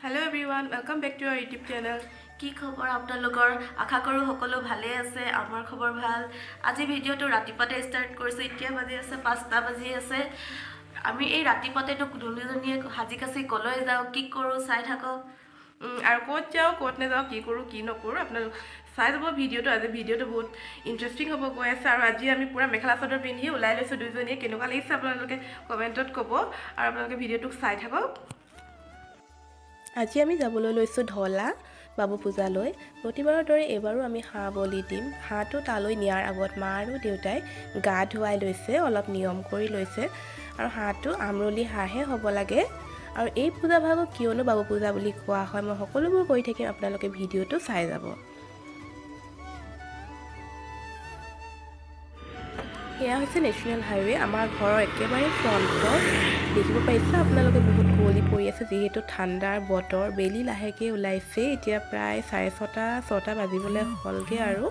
Hello everyone, welcome back to our YouTube channel. কি খবৰ আপোনালোকৰ আশা কৰো সকলো ভালে আছে আমাৰ খবৰ ভাল আজি ভিডিওটো ৰাতিপুৱাতে ষ্টাৰ্ট কৰিছো এতিয়া বাজি আছে 5টা বাজি আছে আমি এই ৰাতিপুৱাতেটো দুজনীয়ে হাজিকাছি কলৈ যাও কি কৰো চাই থাকক আৰু ক'ত যাও ক'ত নাযাও কি কৰো কি নকৰো আপোনালোক চাই যাব ভিডিওটো আজি ভিডিওটো বহুত ইন্টাৰেষ্টিং হ'ব গৈ আছে আৰু আজি আমি পুৰা মেখেলা চাদৰ পিন্ধি ওলাই লৈছো দুজনীয়ে কেনেকুৱা লাগিছে আপোনালোকে কমেন্টত ক'ব আৰু আপোনালোকে ভিডিওটো চাই থাকক আজি আমি যাবলৈ লৈছো ঢলা বাবু পূজালৈ প্ৰতিবাৰৰ দৰে এবাৰো আমি হাঁহ বলি দিম হাঁহটো তালৈ নিয়াৰ আগত মা আৰু দেউতাই গা ধুৱাই লৈছে অলপ নিয়ম কৰি লৈছে আৰু হাঁহটো আমৰলি হাঁহে হ'ব লাগে আৰু এই পূজা ভাগক কিয়নো বাবু পূজা বুলি কোৱা হয় মই সকলোবোৰ কৈ থাকিম আপোনালোকে ভিডিওটো চাই যাব এয়া হৈছে নেশ্যনেল হাইৱে আমাৰ ঘৰৰ একেবাৰে ফ্ৰণ্টত দেখিব পাইছে আপোনালোকে বহুত কুঁৱলী পৰি আছে যিহেতু ঠাণ্ডাৰ বতৰ বেলি লাহেকৈ ওলাইছে এতিয়া প্ৰায় 6:30 বাজিবলৈ হ'লগৈ আৰু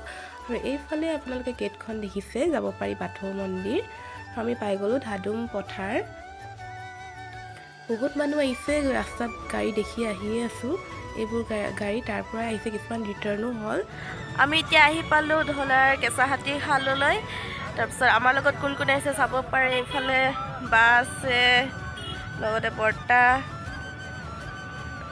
এইফালে আপোনালোকে গেটখন দেখিছে যাব পাৰি বাথৌ মন্দিৰ আমি পাই গ'লোঁ ধাডুম পথাৰ বহুত মানুহ আহিছে ৰাস্তাত গাড়ী দেখি আহিয়ে আছোঁ এইবোৰ গাড়ী তাৰ পৰা আহিছে কিছুমান ৰিটাৰ্ণো হ'ল আমি এতিয়া আহি পালো ঢলাৰ কেঁচাহাটী খাললৈ তাৰপিছত আমাৰ লগত কোন কোন আহিছে চাব পাৰে এইফালে বা আছে লগতে বৰ্তা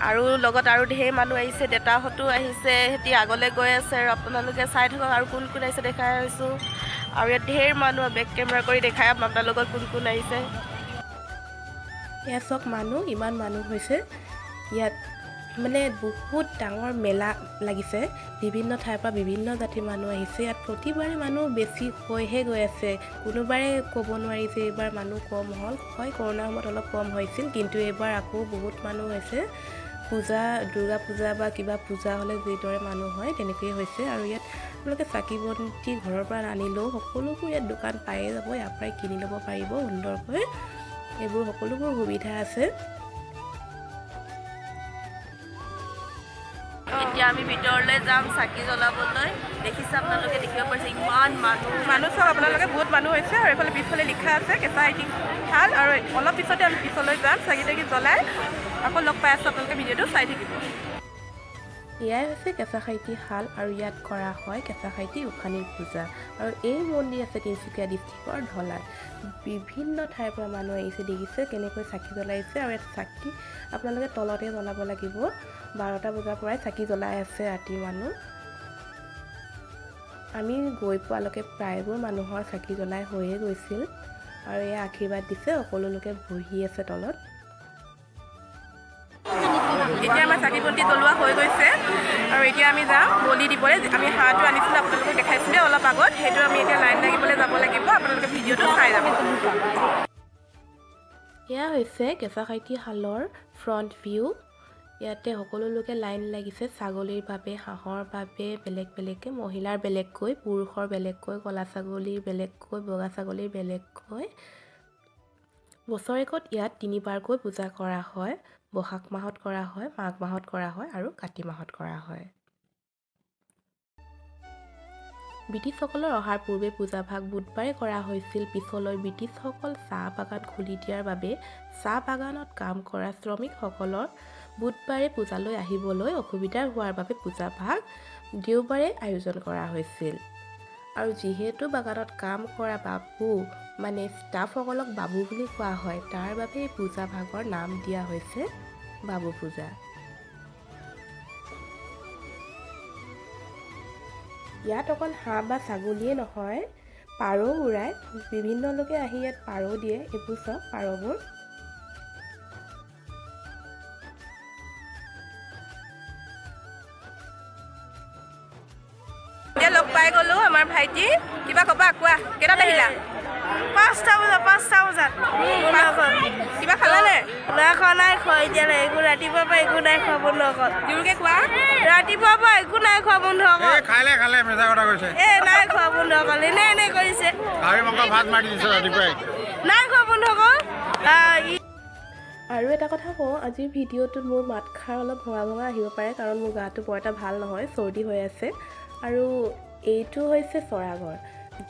আৰু লগত আৰু ঢেৰ মানুহ আহিছে দেউতাহঁতো আহিছে হেতি আগলৈ গৈ আছে আৰু আপোনালোকে চাই থাকক আৰু কোন কোন আহিছে দেখাই আছোঁ আৰু ইয়াত ঢেৰ মানুহ বেক কেমেৰা কৰি দেখাই আপোনাৰ লগত কোন কোন আহিছে এয়া চব মানুহ ইমান মানুহ হৈছে ইয়াত মানে বহুত ডাঙৰ মেলা লাগিছে বিভিন্ন ঠাইৰ পৰা বিভিন্ন জাতিৰ মানুহ আহিছে ইয়াত প্ৰতিবাৰে মানুহ বেছি হৈহে গৈ আছে কোনোবাৰে ক'ব নোৱাৰি যে এইবাৰ মানুহ কম হ'ল হয় কৰোণাৰ সময়ত অলপ কম হৈছিল কিন্তু এইবাৰ আকৌ বহুত মানুহ হৈছে পূজা দুৰ্গা পূজা বা কিবা পূজা হ'লে যিদৰে মানুহ হয় তেনেকৈয়ে হৈছে আৰু ইয়াত আপোনালোকে চাকি বন্তি ঘৰৰ পৰা আনিলেও সকলোবোৰ ইয়াত দোকান পায়ে যাব ইয়াৰ পৰাই কিনি ল'ব পাৰিব সুন্দৰকৈ এইবোৰ সকলোবোৰ সুবিধা আছে এতিয়া আমি ভিতৰলৈ যাম চাকি জ্বলাবলৈ দেখিছে আপোনালোকে দেখিব পাৰিছে ইমান মানুহ চাওক আপোনালোকে বহুত মানুহ হৈছে আৰু এইফালে পিছফালে লিখা আছে কেঁচাহাটী খাল আৰু অলপ পিছতে আমি পিছলৈ যাম চাকি তাকি জ্বলাই আকৌ লগ পাই আছোঁ আপোনালোকে ভিডিঅ'টো চাই থাকিব এয়াই হৈছে কেঁচাহাটী শাল আৰু ইয়াত কৰা হয় কেঁচাহাটী উশানীৰ পূজা আৰু এই মন্দিৰ আছে তিনিচুকীয়া ডিষ্ট্ৰিক্টৰ ঢলাত বিভিন্ন ঠাইৰ পৰা মানুহ আহিছে দেখিছে কেনেকৈ চাকি জ্বলাইছে আৰু ইয়াত চাকি আপোনালোকে তলতে জ্বলাব লাগিব 12টা বজাৰ পৰাই চাকি জ্বলাই আছে ৰাতিৰ মানুহ আমি গৈ পোৱালৈকে প্ৰায়বোৰ মানুহৰ চাকি জ্বলাই হৈয়ে গৈছিল আৰু এয়া আশীৰ্বাদ দিছে সকলো লোকে বহি আছে তলত এতিয়া আমাৰ চাকি বন্তি জ্বলোৱা হৈ গৈছে আৰু এতিয়া আমি যাম বলি দিবলৈ আমি হাঁহটো আনিছিলোঁ আপোনালোকক দেখাইছিলে অলপ আগত সেইটো আমি এতিয়া লাইন লাগিবলৈ যাব লাগিব আপোনালোকে ভিডিঅ'টো চাই যাব এয়া হৈছে কেঁচাহাটী শালৰ ফ্ৰণ্ট ভিউ ইয়াতে সকলো লোকে লাইন লাগিছে ছাগলীৰ বাবে হাঁহৰ বাবে বেলেগ বেলেগকৈ মহিলাৰ বেলেগকৈ পুৰুষৰ বেলেগকৈ ক'লা ছাগলীৰ বেলেগকৈ বগা ছাগলীৰ বেলেগকৈ বছৰেকত ইয়াত 3বাৰকৈ পূজা কৰা হয় বহাগ মাহত কৰা হয় মাঘ মাহত কৰা হয় আৰু কাতি মাহত কৰা হয় ব্ৰিটিছসকলৰ অহাৰ পূৰ্বে পূজাভাগ বুধবাৰে কৰা হৈছিল পিছলৈ ব্ৰিটিছসকল চাহ বাগান খুলি দিয়াৰ বাবে চাহ বাগানত কাম কৰা শ্ৰমিকসকলৰ বুধবাৰে পূজালৈ আহিবলৈ অসুবিধা হোৱাৰ বাবে পূজাভাগ দেওবাৰে আয়োজন কৰা হৈছিল আৰু যিহেতু বাগানত কাম কৰা বাবু মানে ষ্টাফসকলক বাবু বুলি কোৱা হয় তাৰ বাবে এই পূজাভাগৰ নাম দিয়া হৈছে বাবু পূজা ইয়াত অকল হাঁহ বা ছাগলীয়ে নহয় পাৰও উৰায় বিভিন্ন লোকে আহি ইয়াত পাৰ দিয়ে এইবোৰ চব পাৰবোৰ এতিয়া লগ পাই গ'লো আমাৰ ভাইটি কিবা ক'বা কোৱা কেইটাত আহিলা 5টা বজাত কিবা খালানে নাই খোৱা নাই খোৱা এতিয়া নাই একো ৰাতিপুৱাৰ পৰা একো নাই খোৱা বন্ধ অকল জোৰকৈ কোৱা ৰাতিপুৱাৰ পৰা একো নাই খোৱা বন্ধ অকল খালে মেজা কথা কৈছে নাই খোৱা বন্ধ অকল এনে কৰিছে গাহৰি মাংস ভাত মাৰি দিছে ৰাতিপুৱাই নাই খোৱা বন্ধ অকল আৰু এটা কথা কওঁ আজিৰ ভিডিঅ'টোত মোৰ মাতষাৰ অলপ ভঙা আহিব পাৰে কাৰণ মোৰ গাটো বৰ এটা ভাল নহয় চৰ্দি হৈ আছে আৰু এইটো হৈছে চৰাঘৰ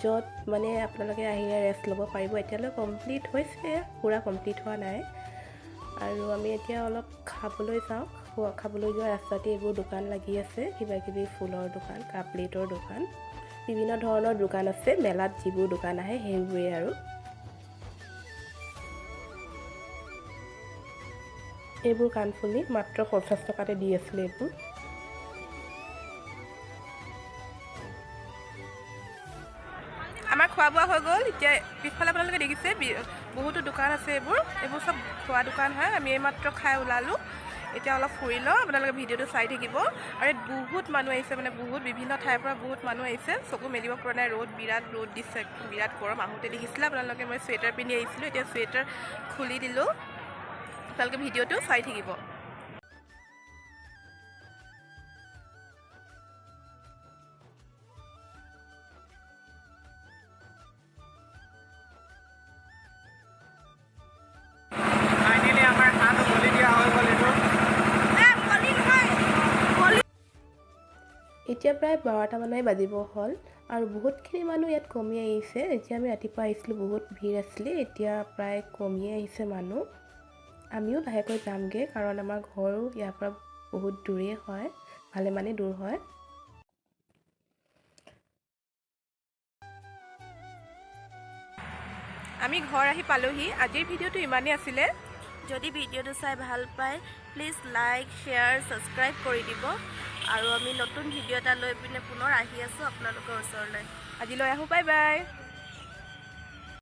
য'ত মানে আপোনালোকে আহিলে ৰেষ্ট ল'ব পাৰিব এতিয়ালৈ কমপ্লিট হৈছে পুৰা কমপ্লিট হোৱা নাই আৰু আমি এতিয়া অলপ খাবলৈ যাওঁ। খাবলৈ যোৱা ৰাস্তাতে এইবোৰ দোকান লাগি আছে, কিবাকিবি ফুলৰ দোকান, কাপ প্লেটৰ দোকান, বিভিন্ন ধৰণৰ দোকান আছে। মেলাত যিবোৰ দোকান আহে সেইবোৰেই আৰু। এইবোৰ কাণফুলি মাত্ৰ 50 টকাতে দি আছিলে এইবোৰ। আমাৰ খোৱা বোৱা হৈ গ'ল। এতিয়া পিছফালে আপোনালোকে দেখিছে বহুতো দোকান আছে। এইবোৰ চব খোৱা দোকান হয়। আমি এইমাত্ৰ খাই ওলালোঁ। এতিয়া অলপ ফুৰি লওঁ, আপোনালোকে ভিডিঅ'টো চাই থাকিব। আৰু ইয়াত বহুত মানুহ আহিছে, মানে বহুত বিভিন্ন ঠাইৰ পৰা বহুত মানুহ আহিছে। চকু মেলিব পৰা নাই, বিৰাট ৰ'দ দিছে, বিৰাট গৰম। আহোঁতে দেখিছিলে আপোনালোকে মই চুৱেটাৰ পিন্ধি আহিছিলোঁ, এতিয়া চুৱেটাৰ খুলি দিলোঁ। আপোনালোকে ভিডিঅ'টো চাই থাকিব। ফাইনেলি আমাৰ হাত বলি দিয়া হৈ গ'ল এইটো। এতিয়া প্ৰায় 12টা মানে বাজিব হ'ল আৰু বহুতখিনি মানুহ ইয়াত কমি আহিছে। এতিয়া আমি ৰাতিপুৱা আহিছিলোঁ, বহুত ভিৰ আছিলে, এতিয়া প্ৰায় কমিয়ে আহিছে মানুহ। আমিও লাহেকৈ যামগৈ, কাৰণ আমাৰ ঘৰো ইয়াৰ পৰা বহুত দূৰেই হয়, ভালেমানেই দূৰ হয়। আমি ঘৰ আহি পালোহি। আজিৰ ভিডিঅ'টো ইমানেই আছিলে। যদি ভিডিঅ'টো চাই ভাল পায় প্লিজ লাইক, শ্বেয়াৰ, ছাবস্ক্ৰাইব কৰি দিব। আৰু আমি নতুন ভিডিঅ' এটা লৈ পিনে পুনৰ আহি আছোঁ আপোনালোকৰ ওচৰলৈ। আজিলৈ আহোঁ, বাই বাই।